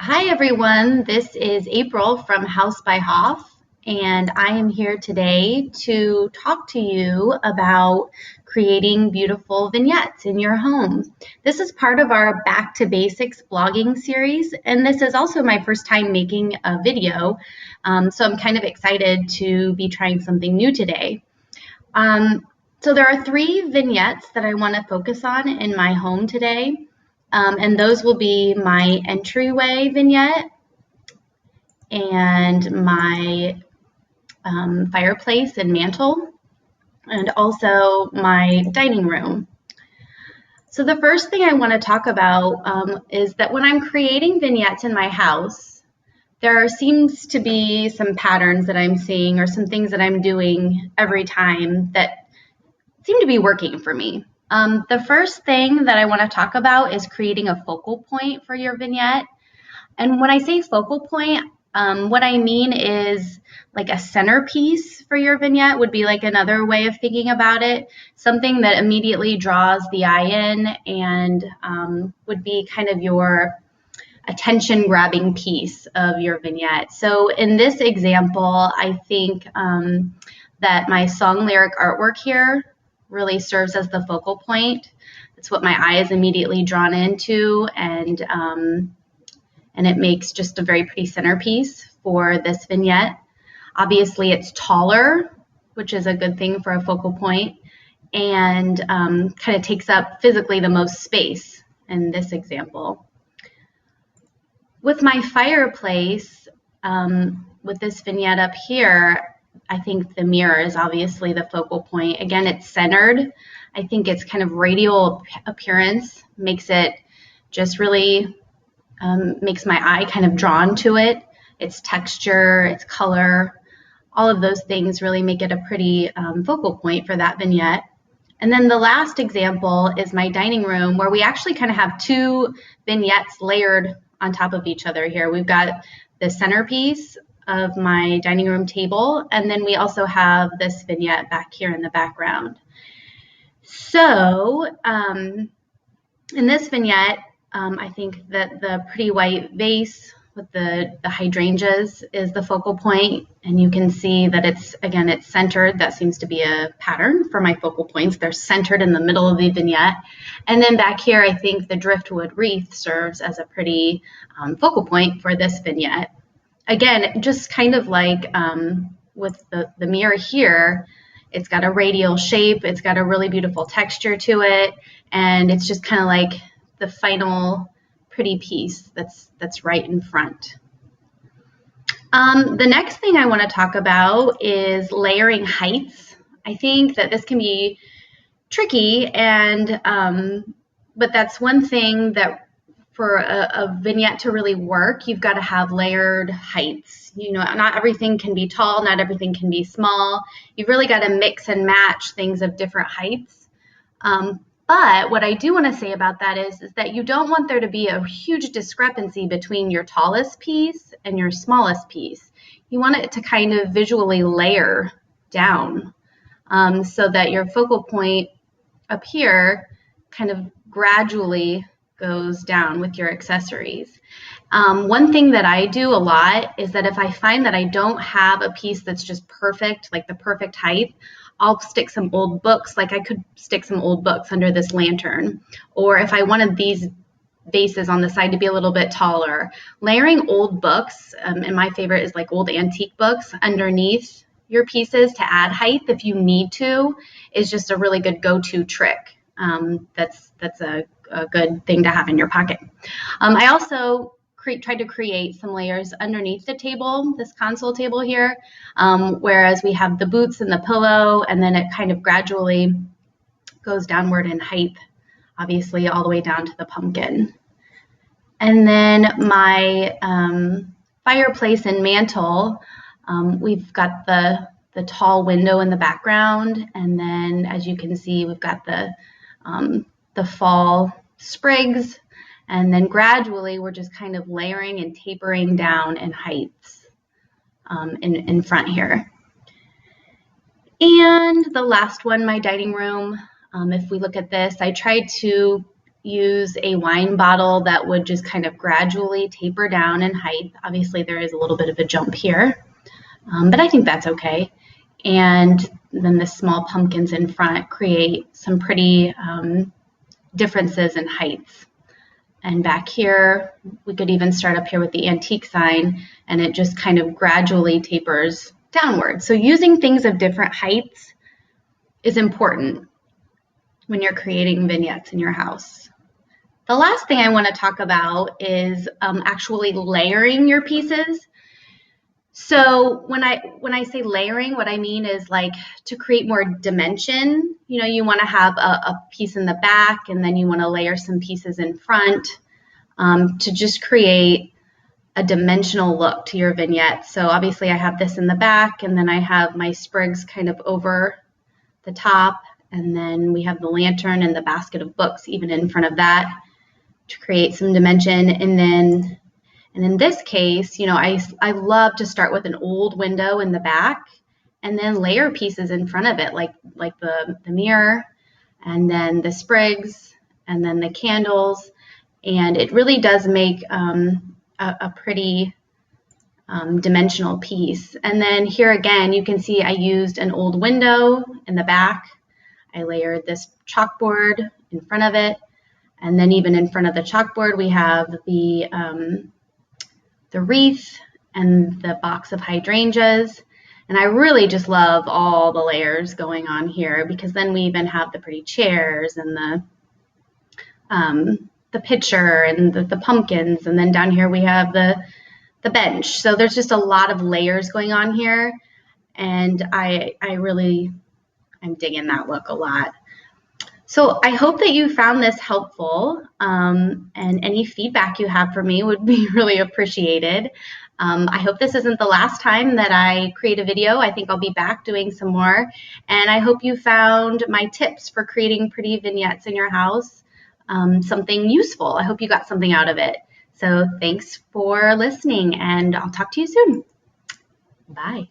Hi everyone, this is April from House by Hoff, and I am here today to talk to you about creating beautiful vignettes in your home. This is part of our Back to Basics blogging series, and this is also my first time making a video, so I'm kind of excited to be trying something new today. So there are 3 vignettes that I want to focus on in my home today. And those will be my entryway vignette and my fireplace and mantle, and also my dining room. So the first thing I want to talk about is that when I'm creating vignettes in my house, there seems to be some patterns that I'm seeing or some things that I'm doing every time that seem to be working for me. The first thing that I want to talk about is creating a focal point for your vignette. And when I say focal point, what I mean is like a centerpiece for your vignette would be like another way of thinking about it. Something that immediately draws the eye in and would be kind of your attention grabbing piece of your vignette. So in this example, I think that my song lyric artwork here really serves as the focal point. It's what my eye is immediately drawn into, and it makes just a very pretty centerpiece for this vignette. Obviously, it's taller, which is a good thing for a focal point, and kind of takes up physically the most space in this example. With my fireplace, with this vignette up here, I think the mirror is obviously the focal point. Again, it's centered. I think its kind of radial appearance makes it just really, makes my eye kind of drawn to it. Its texture, its color, all of those things really make it a pretty focal point for that vignette. And then the last example is my dining room, where we actually kind of have 2 vignettes layered on top of each other here. We've got the centerpiece of my dining room table, and then we also have this vignette back here in the background. So in this vignette, I think that the pretty white vase with the hydrangeas is the focal point, and you can see that it's centered. That seems to be a pattern for my focal points. They're centered in the middle of the vignette. And then back here, I think the driftwood wreath serves as a pretty focal point for this vignette. Again, just kind of like with the mirror here, it's got a radial shape, it's got a really beautiful texture to it, and it's just kind of like the final pretty piece that's right in front. The next thing I want to talk about is layering heights. I think that this can be tricky, and but that's one thing that for a vignette to really work, you've got to have layered heights. You know, not everything can be tall, not everything can be small. You've really got to mix and match things of different heights. But what I do want to say about that is that you don't want there to be a huge discrepancy between your tallest piece and your smallest piece. You want it to kind of visually layer down so that your focal point up here kind of gradually goes down with your accessories. One thing that I do a lot is that if I find that I don't have a piece that's just perfect, like the perfect height, I'll stick some old books. Like I could stick some old books under this lantern. Or if I wanted these vases on the side to be a little bit taller, layering old books, and my favorite is like old antique books underneath your pieces to add height if you need to, is just a really good go-to trick. That's a good thing to have in your pocket. I also tried to create some layers underneath the table, this console table here, whereas we have the boots and the pillow, and then it kind of gradually goes downward in height, obviously all the way down to the pumpkin. And then my fireplace and mantle, we've got the tall window in the background, and then as you can see, we've got the fall sprigs, and then gradually we're just kind of layering and tapering down in heights in front here. And the last one, my dining room, if we look at this, I tried to use a wine bottle that would just kind of gradually taper down in height. Obviously, there is a little bit of a jump here, but I think that's okay. And then the small pumpkins in front create some pretty differences in heights. And back here, we could even start up here with the antique sign, and it just kind of gradually tapers downward. So using things of different heights is important when you're creating vignettes in your house. The last thing I want to talk about is actually layering your pieces. So when I say layering, what I mean is like to create more dimension. You know, you want to have a piece in the back, and then you want to layer some pieces in front to just create a dimensional look to your vignette. So obviously I have this in the back, and then I have my sprigs kind of over the top, and then we have the lantern and the basket of books even in front of that to create some dimension. And in this case, you know, I love to start with an old window in the back and then layer pieces in front of it, like the mirror, and then the sprigs, and then the candles. And it really does make a pretty dimensional piece. And then here again, you can see I used an old window in the back. I layered this chalkboard in front of it. And then even in front of the chalkboard, we have the wreath and the box of hydrangeas. And I really just love all the layers going on here, because then we even have the pretty chairs and the pitcher and the pumpkins. And then down here we have the bench. So there's just a lot of layers going on here. And I'm digging that look a lot. So I hope that you found this helpful, and any feedback you have for me would be really appreciated. I hope this isn't the last time that I create a video. I think I'll be back doing some more, and I hope you found my tips for creating pretty vignettes in your house something useful. I hope you got something out of it. So thanks for listening, and I'll talk to you soon. Bye.